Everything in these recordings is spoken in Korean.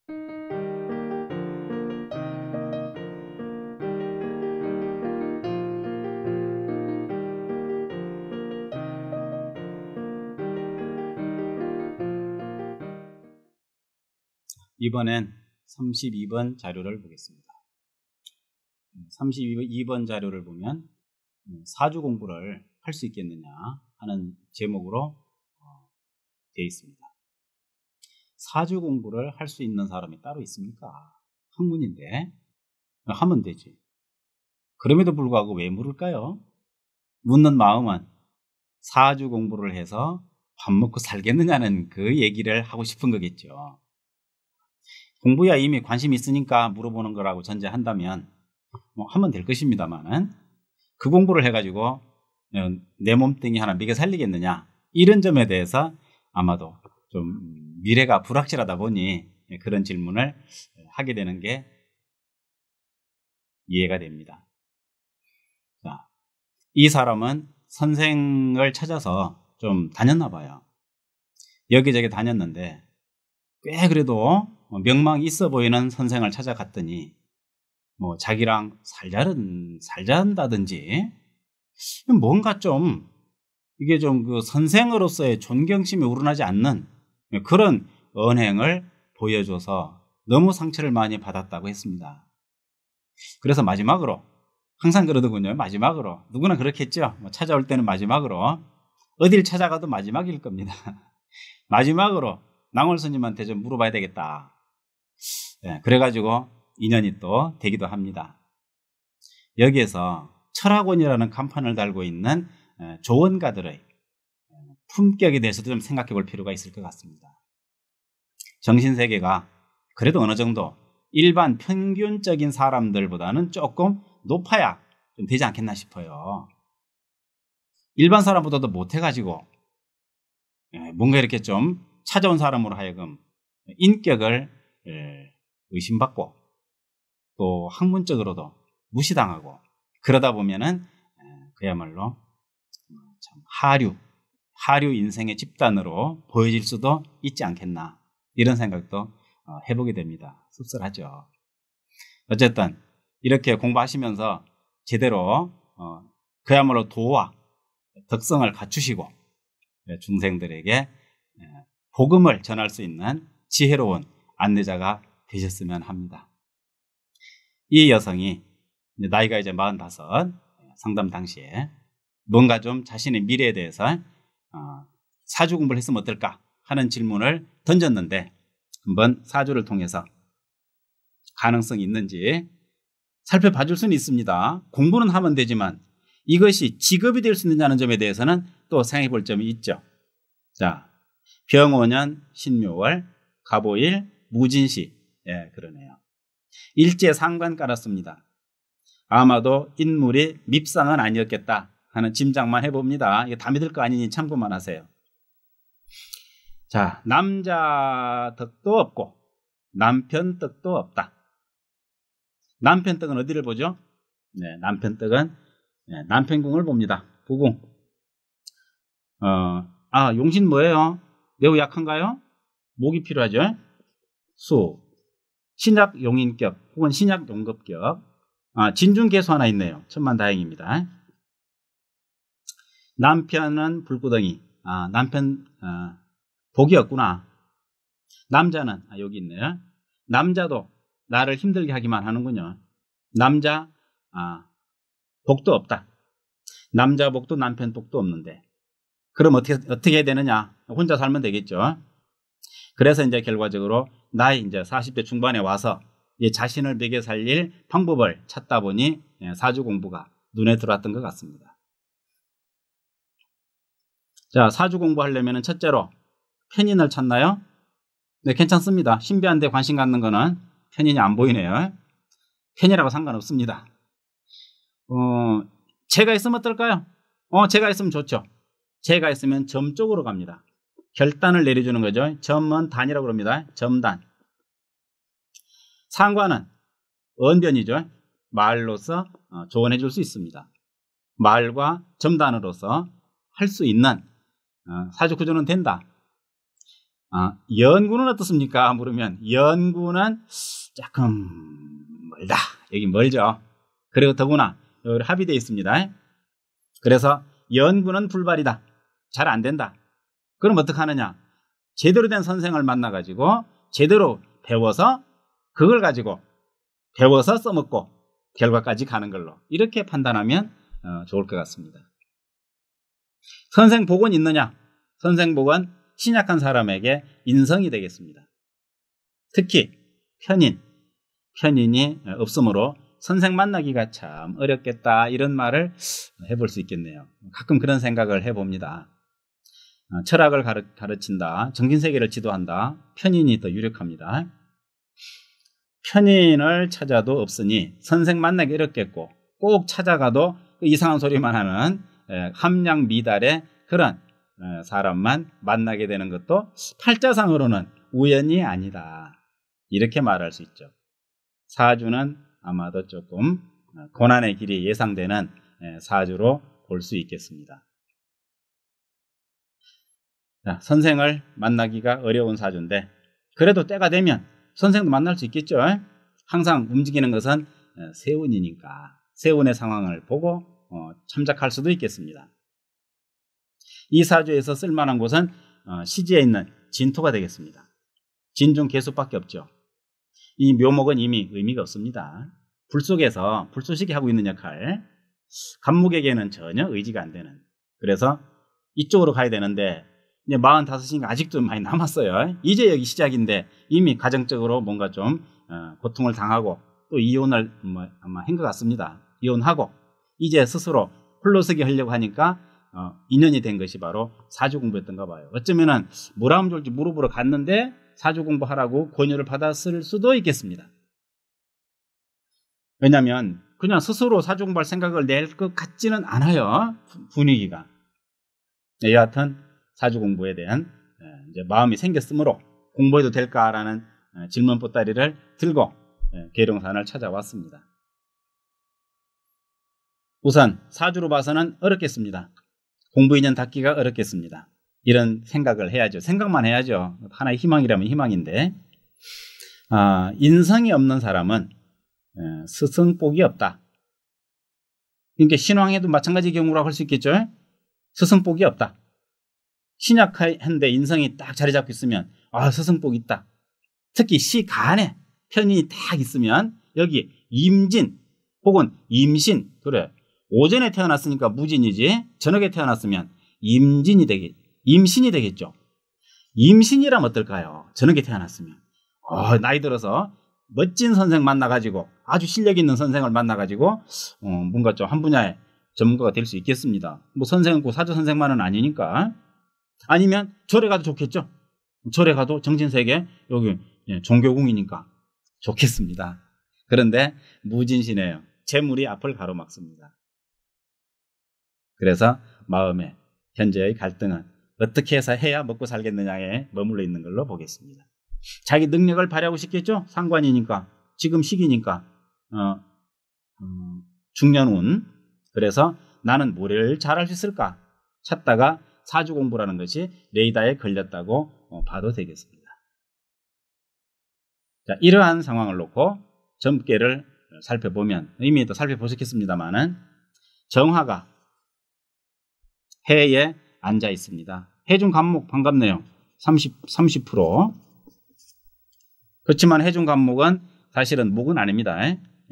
이번엔 32번 자료를 보겠습니다. 32번 자료를 보면 사주 공부를 할 수 있겠느냐 하는 제목으로 되어 있습니다. 사주 공부를 할 수 있는 사람이 따로 있습니까? 학문인데 하면 되지. 그럼에도 불구하고 왜 물을까요? 묻는 마음은 사주 공부를 해서 밥 먹고 살겠느냐는 그 얘기를 하고 싶은 거겠죠. 공부야 이미 관심 있으니까 물어보는 거라고 전제한다면 하면 될 것입니다만은 그 공부를 해가지고 내 몸뚱이 하나 먹여 살리겠느냐 이런 점에 대해서 아마도 좀 미래가 불확실하다 보니 그런 질문을 하게 되는 게 이해가 됩니다. 자, 이 사람은 선생을 찾아서 좀 다녔나 봐요. 여기저기 다녔는데 꽤 그래도 명망이 있어 보이는 선생을 찾아갔더니 자기랑 살잔다든지 뭔가 좀 이게 좀 그 선생으로서의 존경심이 우러나지 않는 그런 언행을 보여줘서 너무 상처를 많이 받았다고 했습니다. 그래서 마지막으로 항상 그러더군요. 마지막으로 누구나 그렇겠죠. 찾아올 때는 마지막으로 어딜 찾아가도 마지막일 겁니다. 마지막으로 낭월 스님한테 좀 물어봐야 되겠다. 그래가지고 인연이 또 되기도 합니다. 여기에서 철학원이라는 간판을 달고 있는 조언가들의 품격에 대해서도 좀 생각해 볼 필요가 있을 것 같습니다. 정신세계가 그래도 어느 정도 일반 평균적인 사람들보다는 조금 높아야 좀 되지 않겠나 싶어요. 일반 사람보다도 못해가지고 뭔가 이렇게 좀 찾아온 사람으로 하여금 인격을 의심받고 또 학문적으로도 무시당하고 그러다 보면은 그야말로 참 하류 인생의 집단으로 보여질 수도 있지 않겠나 이런 생각도 해보게 됩니다. 씁쓸하죠. 어쨌든 이렇게 공부하시면서 제대로 그야말로 도와 덕성을 갖추시고 중생들에게 복음을 전할 수 있는 지혜로운 안내자가 되셨으면 합니다. 이 여성이 나이가 이제 45 상담 당시에 뭔가 좀 자신의 미래에 대해서 사주 공부를 했으면 어떨까 하는 질문을 던졌는데 한번 사주를 통해서 가능성이 있는지 살펴봐 줄 수는 있습니다. 공부는 하면 되지만 이것이 직업이 될 수 있느냐는 점에 대해서는 또 생각해 볼 점이 있죠. 자, 병오년 신묘월 갑오일 무진시 그러네요. 일제 상관 깔았습니다. 아마도 인물이 밉상은 아니었겠다 하는 짐작만 해봅니다. 이거 다 믿을 거 아니니 참고만 하세요. 자, 남자 덕도 없고 남편 덕도 없다. 남편 덕은 어디를 보죠? 남편 덕은 남편궁을 봅니다. 부궁. 용신 뭐예요? 매우 약한가요? 목이 필요하죠? 수. 신약 용인격 혹은 신약 용급격. 진중개수 하나 있네요. 천만다행입니다. 남편은 불구덩이. 남편 복이 없구나. 남자는 여기 있네요. 남자도 나를 힘들게 하기만 하는군요. 남자 복도 없다. 남자 복도 남편 복도 없는데 그럼 어떻게 해야 되느냐? 혼자 살면 되겠죠. 그래서 이제 결과적으로 나이 이제 40대 중반에 와서 자신을 먹여 살릴 방법을 찾다 보니 사주 공부가 눈에 들어왔던 것 같습니다. 자, 사주 공부하려면 첫째로 편인을 찾나요? 네, 괜찮습니다. 신비한 데 관심 갖는 거는 편인이 안 보이네요. 편이라고 상관없습니다. 제가 있으면 어떨까요? 제가 있으면 좋죠. 제가 있으면 점 쪽으로 갑니다. 결단을 내려주는 거죠. 점은 단이라고 그럽니다. 점단. 상관은 언변이죠. 말로서 조언해 줄 수 있습니다. 말과 점단으로서 할 수 있는 사주 구조는 된다. 연구는 어떻습니까? 물으면 연구는 조금 멀다. 여기 멀죠. 그리고 더구나 여기 합의되어 있습니다. 그래서 연구는 불발이다. 잘 안 된다. 그럼 어떻게 하느냐? 제대로 된 선생을 만나가지고 제대로 배워서 그걸 가지고 배워서 써먹고 결과까지 가는 걸로 이렇게 판단하면 좋을 것 같습니다. 선생복은 있느냐? 선생복은 신약한 사람에게 인성이 되겠습니다. 특히 편인이 없으므로 선생 만나기가 참 어렵겠다 이런 말을 해볼 수 있겠네요. 가끔 그런 생각을 해봅니다. 철학을 가르친다, 정신세계를 지도한다, 편인이 더 유력합니다. 편인을 찾아도 없으니 선생 만나기 어렵겠고 꼭 찾아가도 이상한 소리만 하는 함량미달의 그런 사람만 만나게 되는 것도 팔자상으로는 우연이 아니다. 이렇게 말할 수 있죠. 사주는 아마도 조금 고난의 길이 예상되는 사주로 볼 수 있겠습니다. 자, 선생을 만나기가 어려운 사주인데 그래도 때가 되면 선생도 만날 수 있겠죠. 항상 움직이는 것은 세운이니까 세운의 상황을 보고 참작할 수도 있겠습니다. 이 사주에서 쓸만한 곳은 시지에 있는 진토가 되겠습니다. 진중 개수밖에 없죠. 이 묘목은 이미 의미가 없습니다. 불 속에서 불쏘시개 하고 있는 역할, 간목에게는 전혀 의지가 안 되는. 그래서 이쪽으로 가야 되는데 이제 45인가 아직도 많이 남았어요. 이제 여기 시작인데 이미 가정적으로 뭔가 좀 고통을 당하고 또 이혼을 아마 한 것 같습니다. 이혼하고 이제 스스로 홀로서기 하려고 하니까 인연이 된 것이 바로 사주 공부였던가 봐요. 어쩌면은 뭐라면 좋을지 물어보러 갔는데 사주 공부하라고 권유를 받았을 수도 있겠습니다. 왜냐하면 그냥 스스로 사주 공부할 생각을 낼 것 같지는 않아요. 분위기가. 여하튼 사주 공부에 대한 이제 마음이 생겼으므로 공부해도 될까라는 질문 보따리를 들고 계룡산을 찾아왔습니다. 우선 사주로 봐서는 어렵겠습니다. 공부 인연 닿기가 어렵겠습니다. 이런 생각을 해야죠. 생각만 해야죠. 하나의 희망이라면 희망인데 인성이 없는 사람은 스승복이 없다. 그러니까 신왕에도 마찬가지 경우라고 할 수 있겠죠. 스승복이 없다. 신약한데 인성이 딱 자리 잡고 있으면 스승복 있다. 특히 시간에 편인이 딱 있으면 여기 임진 혹은 임신, 그래 오전에 태어났으니까 무진이지 저녁에 태어났으면 임신이 되겠죠. 임신이라면 어떨까요? 저녁에 태어났으면 나이 들어서 멋진 선생 만나가지고 아주 실력 있는 선생을 만나가지고 뭔가 좀 한 분야의 전문가가 될 수 있겠습니다. 뭐 선생은 꼭 사주 선생만은 아니니까. 아니면 절에 가도 좋겠죠. 절에 가도 정신세계 여기 종교궁이니까 좋겠습니다. 그런데 무진시네요. 재물이 앞을 가로막습니다. 그래서 마음에 현재의 갈등은 어떻게 해서 해야 먹고 살겠느냐에 머물러 있는 걸로 보겠습니다. 자기 능력을 발휘하고 싶겠죠. 상관이니까 지금 시기니까 중년운. 그래서 나는 뭐를 잘할 수 있을까 찾다가 사주 공부라는 것이 레이더에 걸렸다고 봐도 되겠습니다. 자, 이러한 상황을 놓고 점괘를 살펴보면 이미 또 살펴보셨겠습니다만은 정화가 해에 앉아 있습니다. 해중 간목 반갑네요. 30%. 그렇지만 해중 간목은 사실은 목은 아닙니다.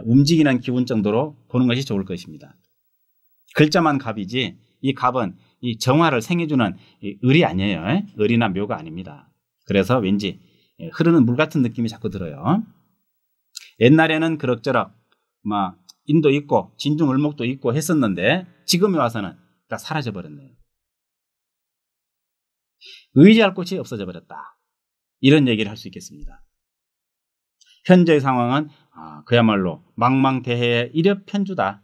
움직이는 기운 정도로 보는 것이 좋을 것입니다. 글자만 갑이지 이 갑은 이 정화를 생해주는 을이 아니에요. 을이나 묘가 아닙니다. 그래서 왠지 흐르는 물 같은 느낌이 자꾸 들어요. 옛날에는 그럭저럭 인도 있고 진중을목도 있고 했었는데 지금에 와서는 다 사라져버렸네요. 의지할 곳이 없어져 버렸다. 이런 얘기를 할 수 있겠습니다. 현재의 상황은 그야말로 망망대해의 일엽편주다.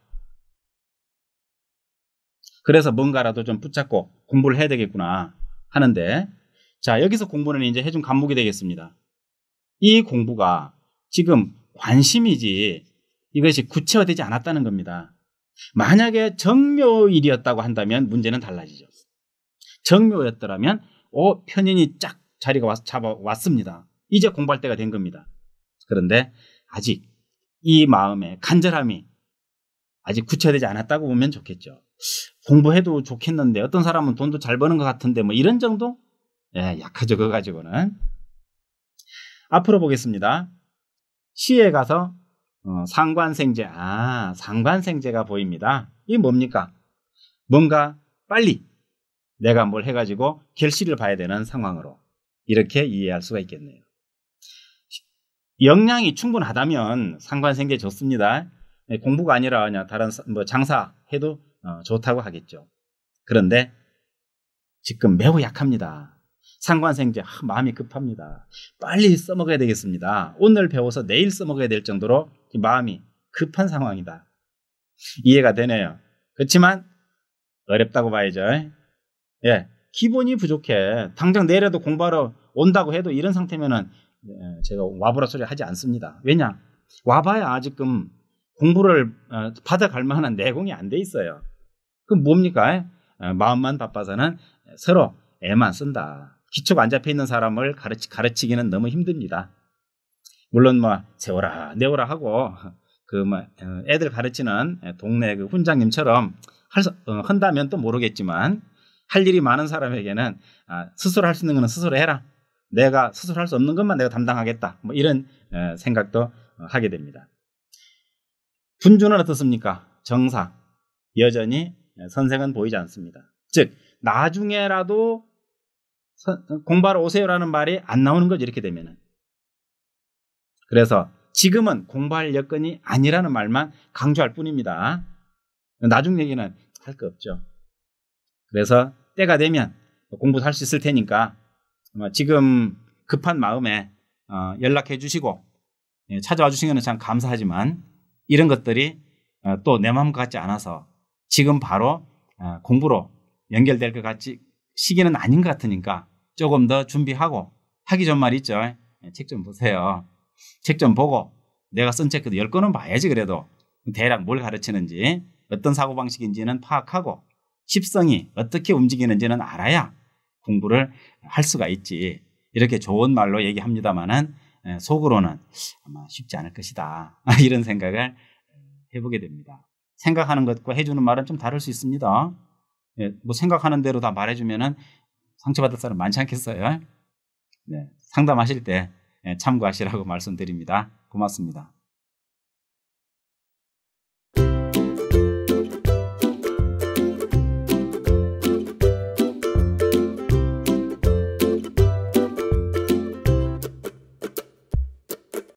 그래서 뭔가라도 좀 붙잡고 공부를 해야 되겠구나 하는데, 자, 여기서 공부는 이제 해준 간목이 되겠습니다. 이 공부가 지금 관심이지 이것이 구체화되지 않았다는 겁니다. 만약에 정묘일이었다고 한다면 문제는 달라지죠. 정묘였더라면 편인이 쫙 자리가 잡아왔습니다. 이제 공부할 때가 된 겁니다. 그런데 아직 이 마음의 간절함이 아직 구체되지 않았다고 보면 좋겠죠. 공부해도 좋겠는데 어떤 사람은 돈도 잘 버는 것 같은데 뭐 이런 정도? 예, 약하죠. 그거 가지고는. 앞으로 보겠습니다. 시에 가서 상관생제. 상관생제가 보입니다. 이게 뭡니까? 뭔가 빨리 내가 뭘 해가지고 결실을 봐야 되는 상황으로 이렇게 이해할 수가 있겠네요. 역량이 충분하다면 상관생제 좋습니다. 공부가 아니라 그냥 다른 뭐 장사해도 좋다고 하겠죠. 그런데 지금 매우 약합니다. 상관생제 마음이 급합니다. 빨리 써먹어야 되겠습니다. 오늘 배워서 내일 써먹어야 될 정도로 마음이 급한 상황이다. 이해가 되네요. 그렇지만 어렵다고 봐야죠. 예, 기본이 부족해. 당장 내일에도 공부하러 온다고 해도 이런 상태면은 제가 와보라 소리 하지 않습니다. 왜냐? 와봐야 지금 공부를 받아갈 만한 내공이 안 돼 있어요. 그럼 뭡니까? 마음만 바빠서는 서로 애만 쓴다. 기초가 안 잡혀 있는 사람을 가르치기는 너무 힘듭니다. 물론 뭐 세워라 내워라 하고 그 뭐 애들 가르치는 동네 그 훈장님처럼 한다면 또 모르겠지만 할 일이 많은 사람에게는 스스로 할 수 있는 거는 스스로 해라. 내가 스스로 할 수 없는 것만 내가 담당하겠다. 뭐 이런 생각도 하게 됩니다. 분주는 어떻습니까? 정사. 여전히 선생은 보이지 않습니다. 즉 나중에라도 공부하러 오세요라는 말이 안 나오는 거죠. 이렇게 되면은. 그래서 지금은 공부할 여건이 아니라는 말만 강조할 뿐입니다. 나중 얘기는 할 거 없죠. 그래서 때가 되면 공부도 할 수 있을 테니까 지금 급한 마음에 연락해 주시고 찾아와 주신 것은 참 감사하지만 이런 것들이 또 내 마음 같지 않아서 지금 바로 공부로 연결될 것 같이 시기는 아닌 것 같으니까 조금 더 준비하고 하기 전 말 있죠. 책 좀 보세요. 책 좀 보고 내가 쓴 책도 10권은 봐야지. 그래도 대략 뭘 가르치는지 어떤 사고방식인지는 파악하고 십성이 어떻게 움직이는지는 알아야 공부를 할 수가 있지. 이렇게 좋은 말로 얘기합니다마는 속으로는 아마 쉽지 않을 것이다. 이런 생각을 해보게 됩니다. 생각하는 것과 해주는 말은 좀 다를 수 있습니다. 뭐 생각하는 대로 다 말해주면은 상처받을 사람 많지 않겠어요? 네, 상담하실 때 참고하시라고 말씀드립니다. 고맙습니다.